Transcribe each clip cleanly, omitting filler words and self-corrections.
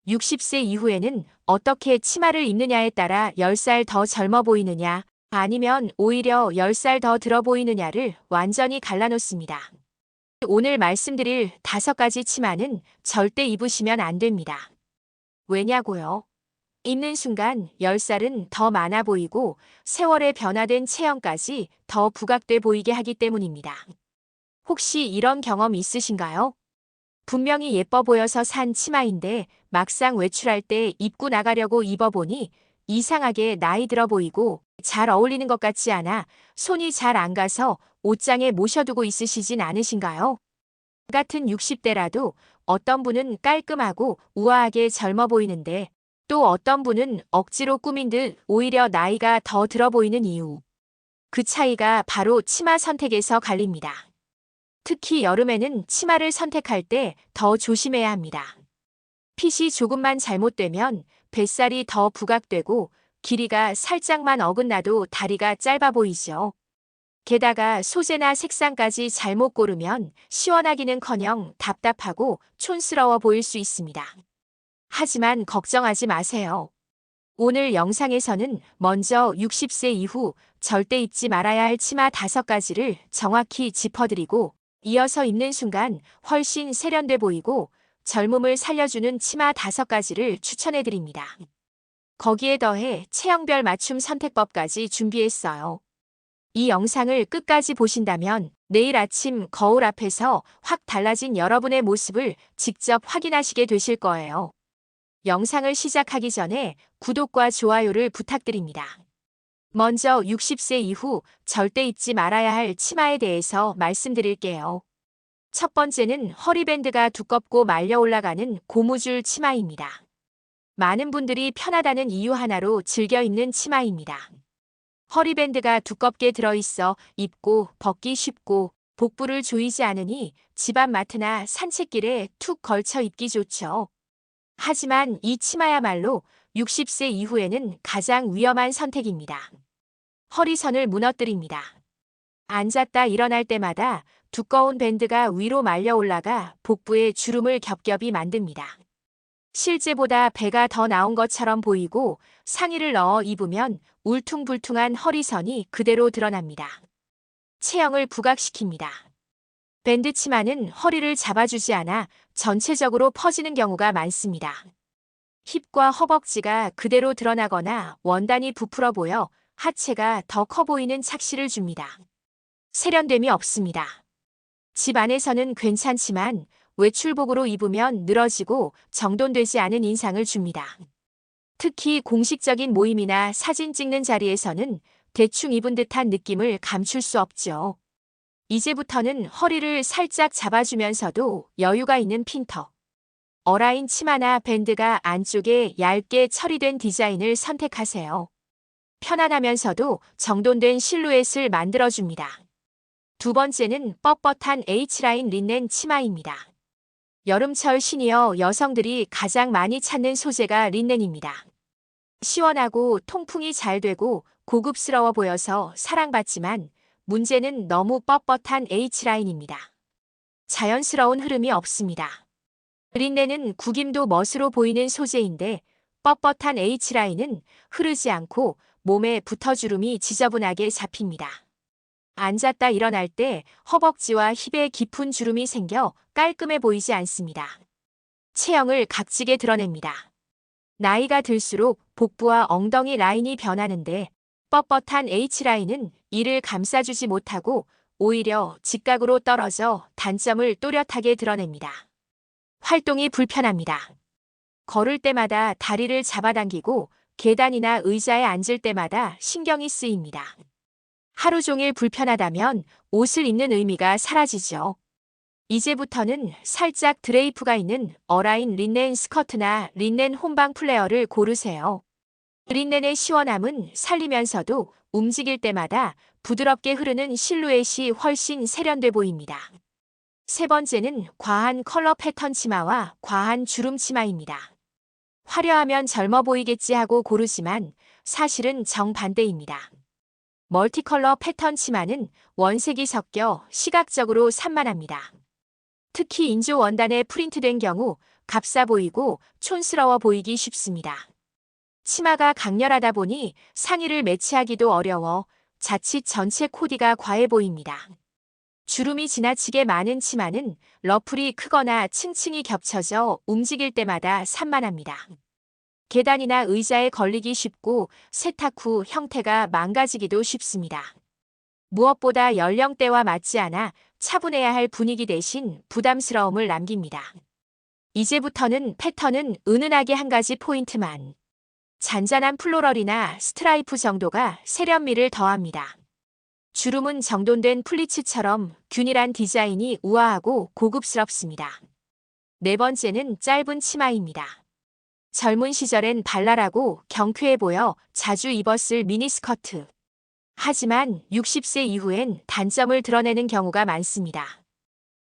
60세 이후에는 어떻게 치마를 입느냐에 따라 10살 더 젊어 보이느냐, 아니면 오히려 10살 더 들어 보이느냐를 완전히 갈라놓습니다. 오늘 말씀드릴 5가지 치마는 절대 입으시면 안 됩니다. 왜냐고요? 입는 순간 10살은 더 많아 보이고 세월에 변화된 체형까지 더 부각돼 보이게 하기 때문입니다. 혹시 이런 경험 있으신가요? 분명히 예뻐 보여서 산 치마인데 막상 외출할 때 입고 나가려고 입어보니 이상하게 나이 들어 보이고 잘 어울리는 것 같지 않아 손이 잘 안 가서 옷장에 모셔두고 있으시진 않으신가요? 같은 60대라도 어떤 분은 깔끔하고 우아하게 젊어 보이는데 또 어떤 분은 억지로 꾸민 듯 오히려 나이가 더 들어 보이는 이유. 그 차이가 바로 치마 선택에서 갈립니다. 특히 여름에는 치마를 선택할 때 더 조심해야 합니다. 핏이 조금만 잘못되면 뱃살이 더 부각되고 길이가 살짝만 어긋나도 다리가 짧아 보이죠. 게다가 소재나 색상까지 잘못 고르면 시원하기는커녕 답답하고 촌스러워 보일 수 있습니다. 하지만 걱정하지 마세요. 오늘 영상에서는 먼저 60세 이후 절대 입지 말아야 할 치마 5가지를 정확히 짚어드리고 이어서 입는 순간 훨씬 세련돼 보이고 젊음을 살려주는 치마 5가지를 추천해드립니다. 거기에 더해 체형별 맞춤 선택법까지 준비했어요. 이 영상을 끝까지 보신다면 내일 아침 거울 앞에서 확 달라진 여러분의 모습을 직접 확인하시게 되실 거예요. 영상을 시작하기 전에 구독과 좋아요를 부탁드립니다. 먼저 60세 이후 절대 입지 말아야 할 치마에 대해서 말씀드릴게요. 첫 번째는 허리밴드가 두껍고 말려 올라가는 고무줄 치마입니다. 많은 분들이 편하다는 이유 하나로 즐겨 입는 치마입니다. 허리밴드가 두껍게 들어있어 입고 벗기 쉽고 복부를 조이지 않으니 집안 마트나 산책길에 툭 걸쳐 입기 좋죠. 하지만 이 치마야말로 60세 이후에는 가장 위험한 선택입니다. 허리선을 무너뜨립니다. 앉았다 일어날 때마다 두꺼운 밴드가 위로 말려 올라가 복부에 주름을 겹겹이 만듭니다. 실제보다 배가 더 나온 것처럼 보이고 상의를 넣어 입으면 울퉁불퉁한 허리선이 그대로 드러납니다. 체형을 부각시킵니다. 밴드 치마는 허리를 잡아주지 않아 전체적으로 퍼지는 경우가 많습니다. 힙과 허벅지가 그대로 드러나거나 원단이 부풀어 보여 하체가 더 커 보이는 착시를 줍니다. 세련됨이 없습니다. 집 안에서는 괜찮지만 외출복으로 입으면 늘어지고 정돈되지 않은 인상을 줍니다. 특히 공식적인 모임이나 사진 찍는 자리에서는 대충 입은 듯한 느낌을 감출 수 없죠. 이제부터는 허리를 살짝 잡아주면서도 여유가 있는 핀터. 어라인 치마나 밴드가 안쪽에 얇게 처리된 디자인을 선택하세요. 편안하면서도 정돈된 실루엣을 만들어줍니다. 두 번째는 뻣뻣한 H라인 린넨 치마입니다. 여름철 시니어 여성들이 가장 많이 찾는 소재가 린넨입니다. 시원하고 통풍이 잘 되고 고급스러워 보여서 사랑받지만 문제는 너무 뻣뻣한 H라인입니다. 자연스러운 흐름이 없습니다. 린넨은 구김도 멋으로 보이는 소재인데 뻣뻣한 H라인은 흐르지 않고 몸에 붙어주름이 지저분하게 잡힙니다. 앉았다 일어날 때 허벅지와 힙에 깊은 주름이 생겨 깔끔해 보이지 않습니다. 체형을 각지게 드러냅니다. 나이가 들수록 복부와 엉덩이 라인이 변하는데 뻣뻣한 H라인은 이를 감싸주지 못하고 오히려 직각으로 떨어져 단점을 또렷하게 드러냅니다. 활동이 불편합니다. 걸을 때마다 다리를 잡아당기고 계단이나 의자에 앉을 때마다 신경이 쓰입니다. 하루 종일 불편하다면 옷을 입는 의미가 사라지죠. 이제부터는 살짝 드레이프가 있는 어라인 린넨 스커트나 린넨 혼방 플레어를 고르세요. 린넨의 시원함은 살리면서도 움직일 때마다 부드럽게 흐르는 실루엣이 훨씬 세련돼 보입니다. 세 번째는 과한 컬러 패턴 치마와 과한 주름 치마입니다. 화려하면 젊어 보이겠지 하고 고르지만 사실은 정반대입니다. 멀티컬러 패턴 치마는 원색이 섞여 시각적으로 산만합니다. 특히 인조 원단에 프린트된 경우 값싸 보이고 촌스러워 보이기 쉽습니다. 치마가 강렬하다 보니 상의를 매치하기도 어려워 자칫 전체 코디가 과해 보입니다. 주름이 지나치게 많은 치마는 러플이 크거나 층층이 겹쳐져 움직일 때마다 산만합니다. 계단이나 의자에 걸리기 쉽고 세탁 후 형태가 망가지기도 쉽습니다. 무엇보다 연령대와 맞지 않아 차분해야 할 분위기 대신 부담스러움을 남깁니다. 이제부터는 패턴은 은은하게 한 가지 포인트만. 잔잔한 플로럴이나 스트라이프 정도가 세련미를 더합니다. 주름은 정돈된 플리츠처럼 균일한 디자인이 우아하고 고급스럽습니다. 네 번째는 짧은 치마입니다. 젊은 시절엔 발랄하고 경쾌해 보여 자주 입었을 미니스커트. 하지만 60세 이후엔 단점을 드러내는 경우가 많습니다.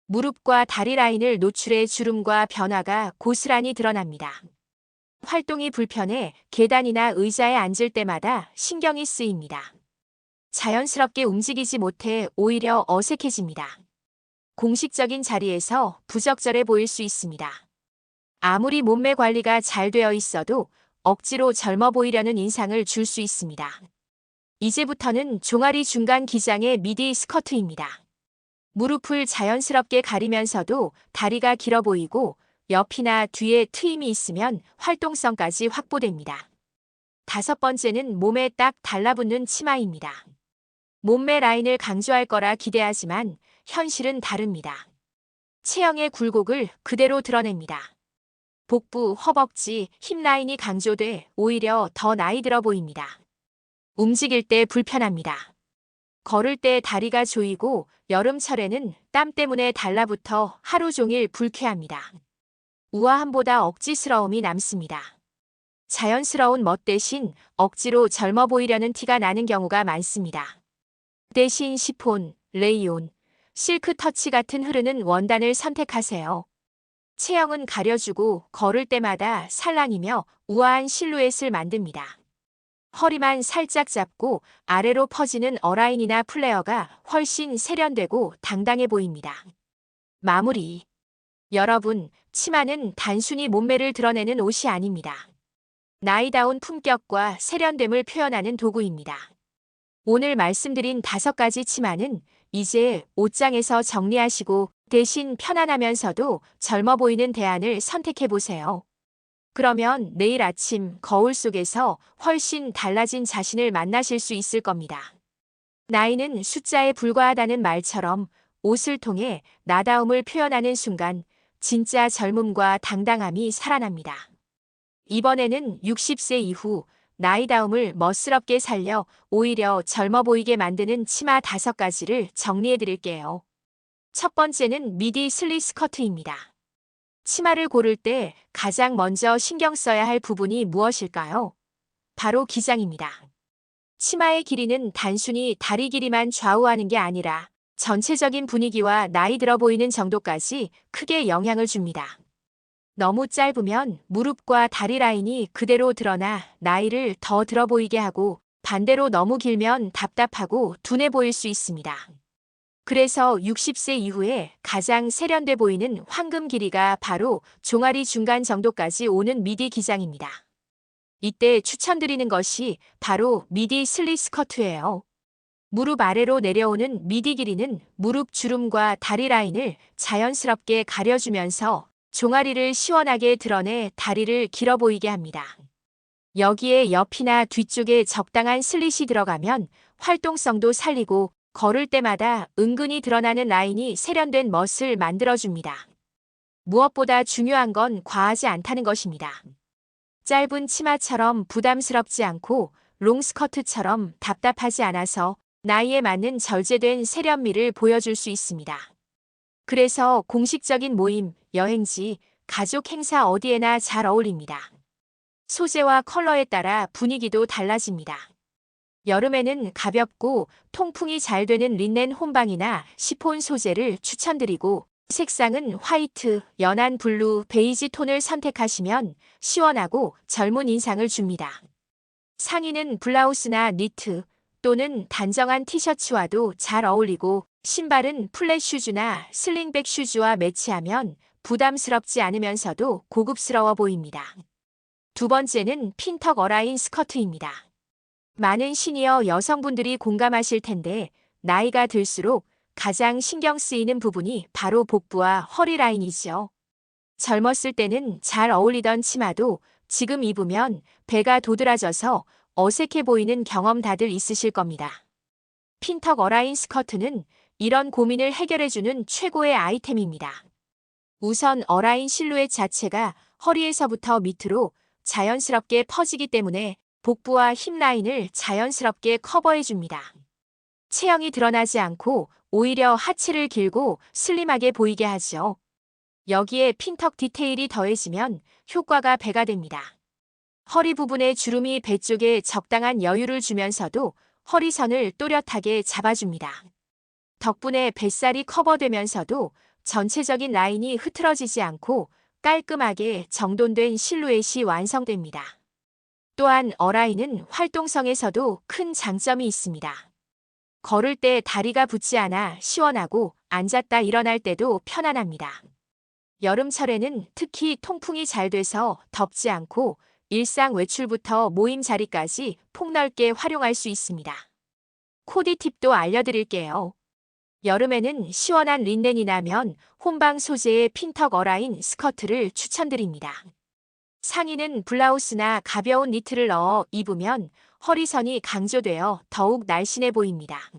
무릎과 다리 라인을 노출해 주름과 변화가 고스란히 드러납니다. 활동이 불편해 계단이나 의자에 앉을 때마다 신경이 쓰입니다. 자연스럽게 움직이지 못해 오히려 어색해집니다. 공식적인 자리에서 부적절해 보일 수 있습니다. 아무리 몸매 관리가 잘 되어 있어도 억지로 젊어 보이려는 인상을 줄 수 있습니다. 이제부터는 종아리 중간 기장의 미디 스커트입니다. 무릎을 자연스럽게 가리면서도 다리가 길어 보이고 옆이나 뒤에 트임이 있으면 활동성까지 확보됩니다. 다섯 번째는 몸에 딱 달라붙는 치마입니다. 몸매 라인을 강조할 거라 기대하지만 현실은 다릅니다. 체형의 굴곡을 그대로 드러냅니다. 복부, 허벅지, 힙 라인이 강조돼 오히려 더 나이 들어 보입니다. 움직일 때 불편합니다. 걸을 때 다리가 조이고 여름철에는 땀 때문에 달라붙어 하루 종일 불쾌합니다. 우아함보다 억지스러움이 남습니다. 자연스러운 멋 대신 억지로 젊어 보이려는 티가 나는 경우가 많습니다. 대신 시폰, 레이온, 실크 터치 같은 흐르는 원단을 선택하세요. 체형은 가려주고 걸을 때마다 살랑이며 우아한 실루엣을 만듭니다. 허리만 살짝 잡고 아래로 퍼지는 어라인이나 플레어가 훨씬 세련되고 당당해 보입니다. 마무리. 여러분, 치마는 단순히 몸매를 드러내는 옷이 아닙니다. 나이다운 품격과 세련됨을 표현하는 도구입니다. 오늘 말씀드린 5가지 치마는 이제 옷장에서 정리하시고 대신 편안하면서도 젊어 보이는 대안을 선택해보세요. 그러면 내일 아침 거울 속에서 훨씬 달라진 자신을 만나실 수 있을 겁니다. 나이는 숫자에 불과하다는 말처럼 옷을 통해 나다움을 표현하는 순간 진짜 젊음과 당당함이 살아납니다. 이번에는 60세 이후 나이다움을 멋스럽게 살려 오히려 젊어 보이게 만드는 치마 5가지를 정리해 드릴게요. 첫 번째는 미디 슬릿 스커트입니다. 치마를 고를 때 가장 먼저 신경 써야 할 부분이 무엇일까요? 바로 기장입니다. 치마의 길이는 단순히 다리 길이만 좌우하는 게 아니라 전체적인 분위기와 나이 들어 보이는 정도까지 크게 영향을 줍니다. 너무 짧으면 무릎과 다리 라인이 그대로 드러나 나이를 더 들어 보이게 하고 반대로 너무 길면 답답하고 둔해 보일 수 있습니다. 그래서 60세 이후에 가장 세련돼 보이는 황금 길이가 바로 종아리 중간 정도까지 오는 미디 기장입니다. 이때 추천드리는 것이 바로 미디 슬릿 스커트예요. 무릎 아래로 내려오는 미디 길이는 무릎 주름과 다리 라인을 자연스럽게 가려주면서 종아리를 시원하게 드러내 다리를 길어 보이게 합니다. 여기에 옆이나 뒤쪽에 적당한 슬릿이 들어가면 활동성도 살리고 걸을 때마다 은근히 드러나는 라인이 세련된 멋을 만들어줍니다. 무엇보다 중요한 건 과하지 않다는 것입니다. 짧은 치마처럼 부담스럽지 않고 롱스커트처럼 답답하지 않아서 나이에 맞는 절제된 세련미를 보여줄 수 있습니다. 그래서 공식적인 모임, 여행지, 가족 행사 어디에나 잘 어울립니다. 소재와 컬러에 따라 분위기도 달라집니다. 여름에는 가볍고 통풍이 잘 되는 린넨 혼방이나 시폰 소재를 추천드리고 색상은 화이트, 연한 블루, 베이지 톤을 선택하시면 시원하고 젊은 인상을 줍니다. 상의는 블라우스나 니트 또는 단정한 티셔츠와도 잘 어울리고 신발은 플랫 슈즈나 슬링백 슈즈와 매치하면 부담스럽지 않으면서도 고급스러워 보입니다. 두 번째는 핀턱 어라인 스커트입니다. 많은 시니어 여성분들이 공감하실 텐데 나이가 들수록 가장 신경 쓰이는 부분이 바로 복부와 허리 라인이죠. 젊었을 때는 잘 어울리던 치마도 지금 입으면 배가 도드라져서 어색해 보이는 경험 다들 있으실 겁니다. 핀턱 어라인 스커트는 이런 고민을 해결해주는 최고의 아이템입니다. 우선 어라인 실루엣 자체가 허리에서부터 밑으로 자연스럽게 퍼지기 때문에 복부와 힙 라인을 자연스럽게 커버해줍니다. 체형이 드러나지 않고 오히려 하체를 길고 슬림하게 보이게 하죠. 여기에 핀턱 디테일이 더해지면 효과가 배가 됩니다. 허리 부분의 주름이 배 쪽에 적당한 여유를 주면서도 허리선을 또렷하게 잡아줍니다. 덕분에 뱃살이 커버되면서도 전체적인 라인이 흐트러지지 않고 깔끔하게 정돈된 실루엣이 완성됩니다. 또한 어라인은 활동성에서도 큰 장점이 있습니다. 걸을 때 다리가 붙지 않아 시원하고 앉았다 일어날 때도 편안합니다. 여름철에는 특히 통풍이 잘 돼서 덥지 않고 일상 외출부터 모임 자리까지 폭넓게 활용할 수 있습니다. 코디 팁도 알려드릴게요. 여름에는 시원한 린넨이나 면, 혼방 소재의 핀턱 어라인 스커트를 추천드립니다. 상의는 블라우스나 가벼운 니트를 넣어 입으면 허리선이 강조되어 더욱 날씬해 보입니다.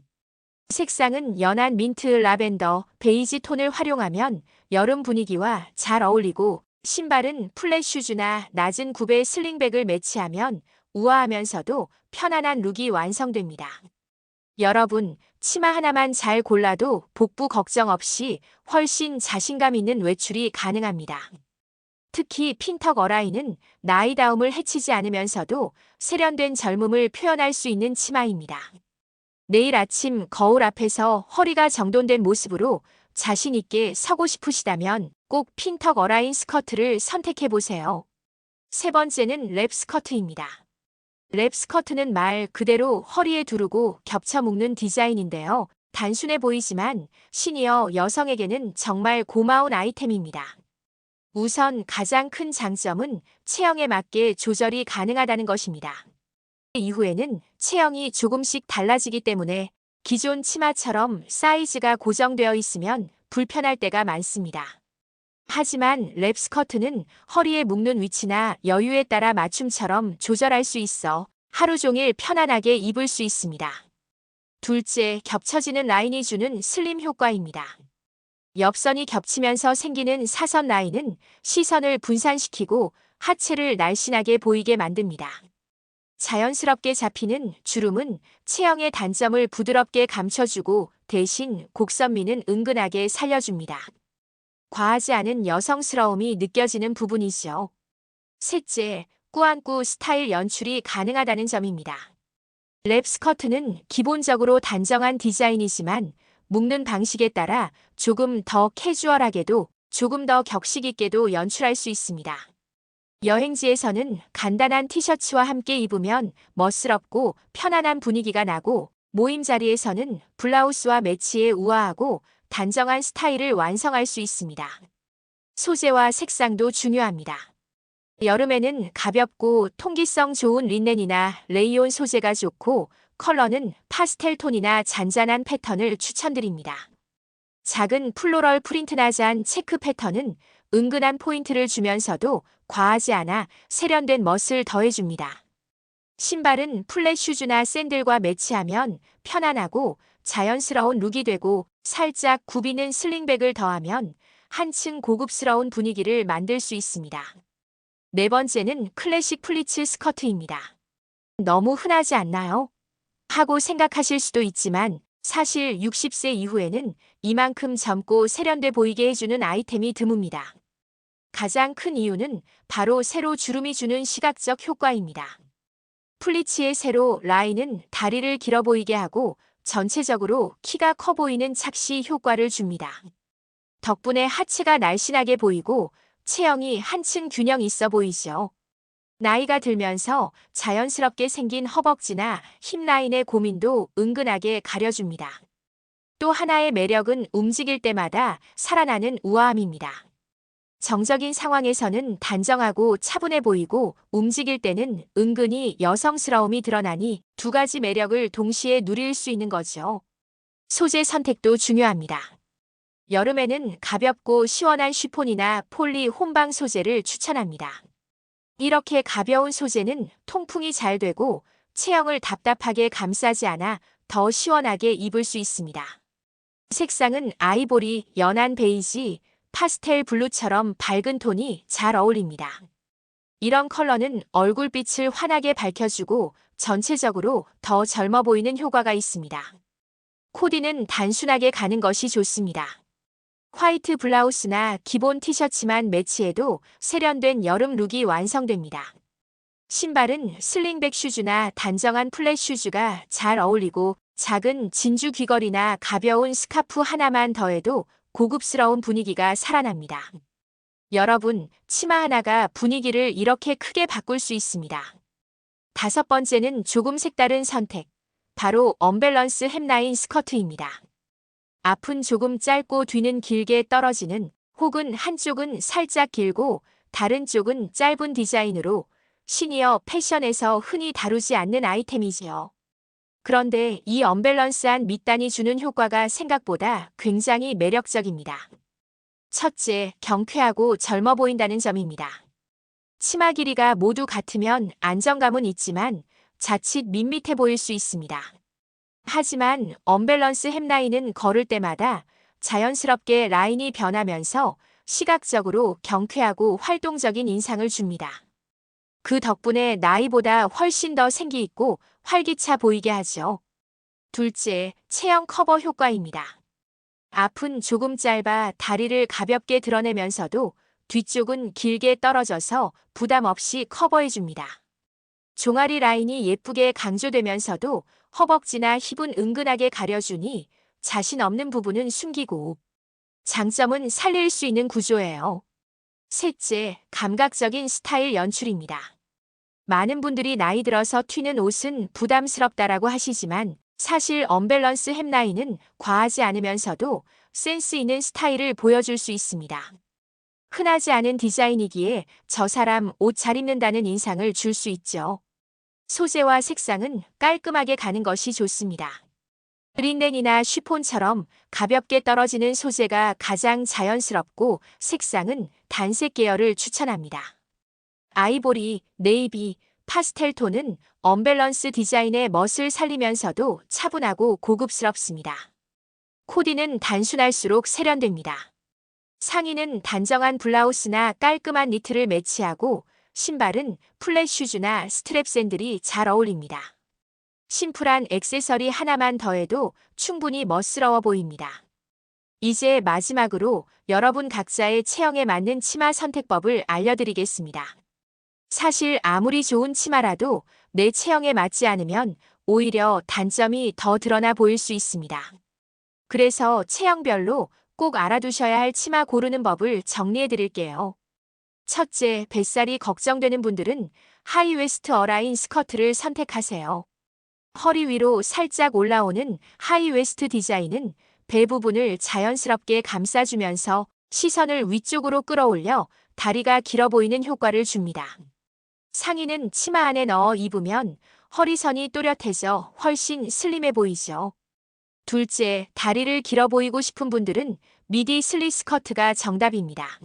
색상은 연한 민트, 라벤더, 베이지 톤을 활용하면 여름 분위기와 잘 어울리고 신발은 플랫 슈즈나 낮은 굽의 슬링백을 매치하면 우아하면서도 편안한 룩이 완성됩니다. 여러분, 치마 하나만 잘 골라도 복부 걱정 없이 훨씬 자신감 있는 외출이 가능합니다. 특히 핀턱 어라인은 나이다움을 해치지 않으면서도 세련된 젊음을 표현할 수 있는 치마입니다. 내일 아침 거울 앞에서 허리가 정돈된 모습으로 자신 있게 서고 싶으시다면 꼭 핀턱 어라인 스커트를 선택해보세요. 세 번째는 랩 스커트입니다. 랩 스커트는 말 그대로 허리에 두르고 겹쳐 묶는 디자인인데요. 단순해 보이지만 시니어 여성에게는 정말 고마운 아이템입니다. 우선 가장 큰 장점은 체형에 맞게 조절이 가능하다는 것입니다. 이후에는 체형이 조금씩 달라지기 때문에 기존 치마처럼 사이즈가 고정되어 있으면 불편할 때가 많습니다. 하지만 랩 스커트는 허리에 묶는 위치나 여유에 따라 맞춤처럼 조절할 수 있어 하루 종일 편안하게 입을 수 있습니다. 둘째, 겹쳐지는 라인이 주는 슬림 효과입니다. 옆선이 겹치면서 생기는 사선 라인은 시선을 분산시키고 하체를 날씬하게 보이게 만듭니다. 자연스럽게 잡히는 주름은 체형의 단점을 부드럽게 감춰주고 대신 곡선미는 은근하게 살려줍니다. 과하지 않은 여성스러움이 느껴지는 부분이죠. 셋째, 꾸안꾸 스타일 연출이 가능하다는 점입니다. 랩 스커트는 기본적으로 단정한 디자인이지만 묶는 방식에 따라 조금 더 캐주얼하게도 조금 더 격식 있게도 연출할 수 있습니다. 여행지에서는 간단한 티셔츠와 함께 입으면 멋스럽고 편안한 분위기가 나고 모임 자리에서는 블라우스와 매치해 우아하고 단정한 스타일을 완성할 수 있습니다. 소재와 색상도 중요합니다. 여름에는 가볍고 통기성 좋은 린넨이나 레이온 소재가 좋고 컬러는 파스텔 톤이나 잔잔한 패턴을 추천드립니다. 작은 플로럴 프린트나 잔 체크 패턴은 은근한 포인트를 주면서도 과하지 않아 세련된 멋을 더해줍니다. 신발은 플랫 슈즈나 샌들과 매치하면 편안하고 자연스러운 룩이 되고 살짝 굽이는 슬링백을 더하면 한층 고급스러운 분위기를 만들 수 있습니다. 네 번째는 클래식 플리츠 스커트입니다. 너무 흔하지 않나요? 하고 생각하실 수도 있지만 사실 60세 이후에는 이만큼 젊고 세련돼 보이게 해주는 아이템이 드뭅니다. 가장 큰 이유는 바로 세로 주름이 주는 시각적 효과입니다. 플리츠의 세로 라인은 다리를 길어 보이게 하고 전체적으로 키가 커 보이는 착시 효과를 줍니다. 덕분에 하체가 날씬하게 보이고 체형이 한층 균형 있어 보이죠. 나이가 들면서 자연스럽게 생긴 허벅지나 힙 라인의 고민도 은근하게 가려줍니다. 또 하나의 매력은 움직일 때마다 살아나는 우아함입니다. 정적인 상황에서는 단정하고 차분해 보이고 움직일 때는 은근히 여성스러움이 드러나니 두 가지 매력을 동시에 누릴 수 있는 거죠. 소재 선택도 중요합니다. 여름에는 가볍고 시원한 쉬폰이나 폴리 혼방 소재를 추천합니다. 이렇게 가벼운 소재는 통풍이 잘 되고 체형을 답답하게 감싸지 않아 더 시원하게 입을 수 있습니다. 색상은 아이보리, 연한 베이지, 파스텔 블루처럼 밝은 톤이 잘 어울립니다. 이런 컬러는 얼굴빛을 환하게 밝혀주고 전체적으로 더 젊어 보이는 효과가 있습니다. 코디는 단순하게 가는 것이 좋습니다. 화이트 블라우스나 기본 티셔츠만 매치해도 세련된 여름 룩이 완성됩니다. 신발은 슬링백 슈즈나 단정한 플랫 슈즈가 잘 어울리고 작은 진주 귀걸이나 가벼운 스카프 하나만 더해도 고급스러운 분위기가 살아납니다. 여러분, 치마 하나가 분위기를 이렇게 크게 바꿀 수 있습니다. 다섯 번째는 조금 색다른 선택. 바로 언밸런스 햄라인 스커트입니다. 앞은 조금 짧고 뒤는 길게 떨어지는 혹은 한쪽은 살짝 길고 다른 쪽은 짧은 디자인으로 시니어 패션에서 흔히 다루지 않는 아이템이지요. 그런데 이 언밸런스한 밑단이 주는 효과가 생각보다 굉장히 매력적입니다. 첫째, 경쾌하고 젊어 보인다는 점입니다. 치마 길이가 모두 같으면 안정감은 있지만 자칫 밋밋해 보일 수 있습니다. 하지만 언밸런스 햄라인은 걸을 때마다 자연스럽게 라인이 변하면서 시각적으로 경쾌하고 활동적인 인상을 줍니다. 그 덕분에 나이보다 훨씬 더 생기 있고 활기차 보이게 하죠. 둘째, 체형 커버 효과입니다. 앞은 조금 짧아 다리를 가볍게 드러내면서도 뒤쪽은 길게 떨어져서 부담 없이 커버해줍니다. 종아리 라인이 예쁘게 강조되면서도 허벅지나 힙은 은근하게 가려주니 자신 없는 부분은 숨기고 장점은 살릴 수 있는 구조예요. 셋째, 감각적인 스타일 연출입니다. 많은 분들이 나이 들어서 튀는 옷은 부담스럽다라고 하시지만 사실 언밸런스 햄라인은 과하지 않으면서도 센스 있는 스타일을 보여줄 수 있습니다. 흔하지 않은 디자인이기에 저 사람 옷 잘 입는다는 인상을 줄 수 있죠. 소재와 색상은 깔끔하게 가는 것이 좋습니다. 린넨이나 쉬폰처럼 가볍게 떨어지는 소재가 가장 자연스럽고 색상은 단색 계열을 추천합니다. 아이보리, 네이비, 파스텔 톤은 언밸런스 디자인의 멋을 살리면서도 차분하고 고급스럽습니다. 코디는 단순할수록 세련됩니다. 상의는 단정한 블라우스나 깔끔한 니트를 매치하고 신발은 플랫 슈즈나 스트랩 샌들이 잘 어울립니다. 심플한 액세서리 하나만 더해도 충분히 멋스러워 보입니다. 이제 마지막으로 여러분 각자의 체형에 맞는 치마 선택법을 알려드리겠습니다. 사실 아무리 좋은 치마라도 내 체형에 맞지 않으면 오히려 단점이 더 드러나 보일 수 있습니다. 그래서 체형별로 꼭 알아두셔야 할 치마 고르는 법을 정리해 드릴게요. 첫째, 뱃살이 걱정되는 분들은 하이웨스트 어라인 스커트를 선택하세요. 허리 위로 살짝 올라오는 하이웨스트 디자인은 배 부분을 자연스럽게 감싸주면서 시선을 위쪽으로 끌어올려 다리가 길어 보이는 효과를 줍니다. 상의는 치마 안에 넣어 입으면 허리선이 또렷해져 훨씬 슬림해 보이죠. 둘째, 다리를 길어 보이고 싶은 분들은 미디 슬릿 스커트가 정답입니다.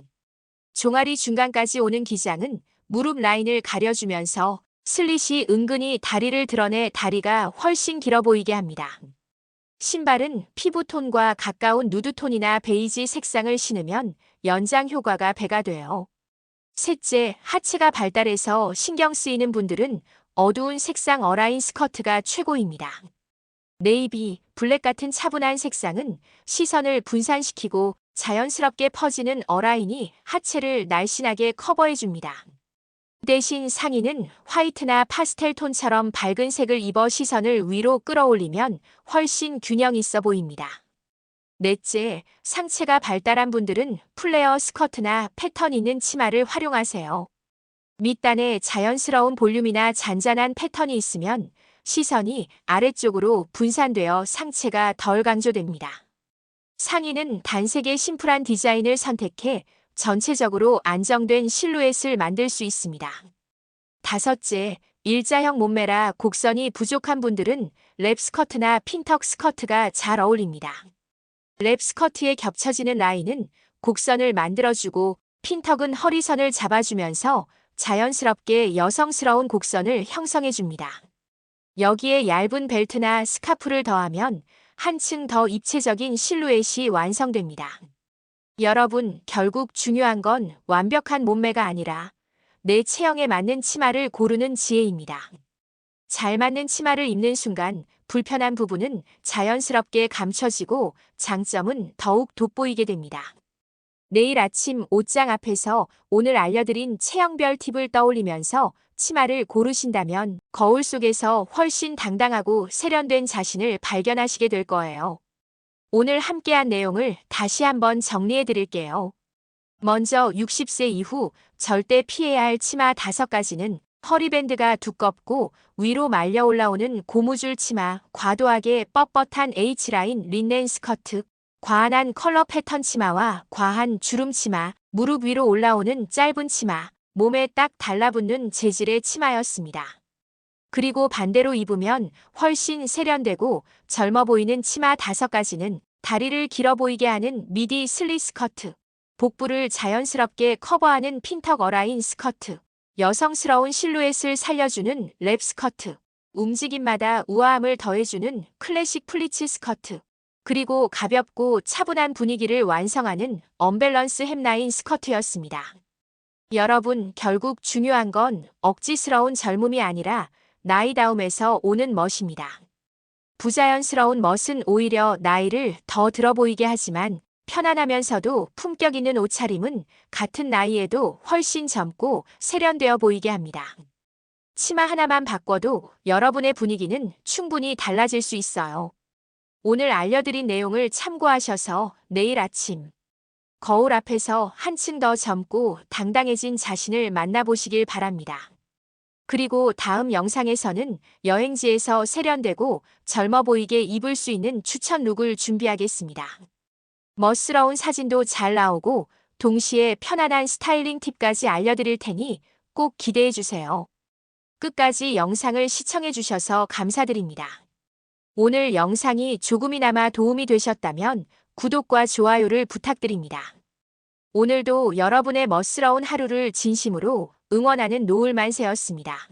종아리 중간까지 오는 기장은 무릎 라인을 가려주면서 슬릿이 은근히 다리를 드러내 다리가 훨씬 길어 보이게 합니다. 신발은 피부톤과 가까운 누드톤이나 베이지 색상을 신으면 연장 효과가 배가 돼요. 셋째, 하체가 발달해서 신경 쓰이는 분들은 어두운 색상 어라인 스커트가 최고입니다. 네이비, 블랙 같은 차분한 색상은 시선을 분산시키고 자연스럽게 퍼지는 어라인이 하체를 날씬하게 커버해줍니다. 대신 상의는 화이트나 파스텔 톤처럼 밝은 색을 입어 시선을 위로 끌어올리면 훨씬 균형 있어 보입니다. 넷째, 상체가 발달한 분들은 플레어 스커트나 패턴 있는 치마를 활용하세요. 밑단에 자연스러운 볼륨이나 잔잔한 패턴이 있으면 시선이 아래쪽으로 분산되어 상체가 덜 강조됩니다. 상의는 단색의 심플한 디자인을 선택해 전체적으로 안정된 실루엣을 만들 수 있습니다. 다섯째, 일자형 몸매라 곡선이 부족한 분들은 랩 스커트나 핀턱 스커트가 잘 어울립니다. 랩 스커트에 겹쳐지는 라인은 곡선을 만들어주고 핀턱은 허리선을 잡아주면서 자연스럽게 여성스러운 곡선을 형성해줍니다. 여기에 얇은 벨트나 스카프를 더하면 한층 더 입체적인 실루엣이 완성됩니다. 여러분, 결국 중요한 건 완벽한 몸매가 아니라 내 체형에 맞는 치마를 고르는 지혜입니다. 잘 맞는 치마를 입는 순간 불편한 부분은 자연스럽게 감춰지고 장점은 더욱 돋보이게 됩니다. 내일 아침 옷장 앞에서 오늘 알려드린 체형별 팁을 떠올리면서 치마를 고르신다면 거울 속에서 훨씬 당당하고 세련된 자신을 발견하시게 될 거예요. 오늘 함께한 내용을 다시 한번 정리해 드릴게요. 먼저 60세 이후 절대 피해야 할 치마 5가지는 허리밴드가 두껍고 위로 말려 올라오는 고무줄 치마, 과도하게 뻣뻣한 H라인 린넨 스커트, 과한한 컬러 패턴 치마와 과한 주름 치마, 무릎 위로 올라오는 짧은 치마, 몸에 딱 달라붙는 재질의 치마였습니다. 그리고 반대로 입으면 훨씬 세련되고 젊어 보이는 치마 5가지는 다리를 길어 보이게 하는 미디 슬릿 스커트, 복부를 자연스럽게 커버하는 핀턱 어라인 스커트, 여성스러운 실루엣을 살려주는 랩 스커트, 움직임마다 우아함을 더해주는 클래식 플리츠 스커트, 그리고 가볍고 차분한 분위기를 완성하는 언밸런스 햄라인 스커트였습니다. 여러분, 결국 중요한 건 억지스러운 젊음이 아니라 나이다움에서 오는 멋입니다. 부자연스러운 멋은 오히려 나이를 더 들어 보이게 하지만 편안하면서도 품격 있는 옷차림은 같은 나이에도 훨씬 젊고 세련되어 보이게 합니다. 치마 하나만 바꿔도 여러분의 분위기는 충분히 달라질 수 있어요. 오늘 알려드린 내용을 참고하셔서 내일 아침 거울 앞에서 한층 더 젊고 당당해진 자신을 만나보시길 바랍니다. 그리고 다음 영상에서는 여행지에서 세련되고 젊어 보이게 입을 수 있는 추천 룩을 준비하겠습니다. 멋스러운 사진도 잘 나오고 동시에 편안한 스타일링 팁까지 알려드릴 테니 꼭 기대해 주세요. 끝까지 영상을 시청해 주셔서 감사드립니다. 오늘 영상이 조금이나마 도움이 되셨다면 구독과 좋아요를 부탁드립니다. 오늘도 여러분의 멋스러운 하루를 진심으로 응원하는 노을만세였습니다.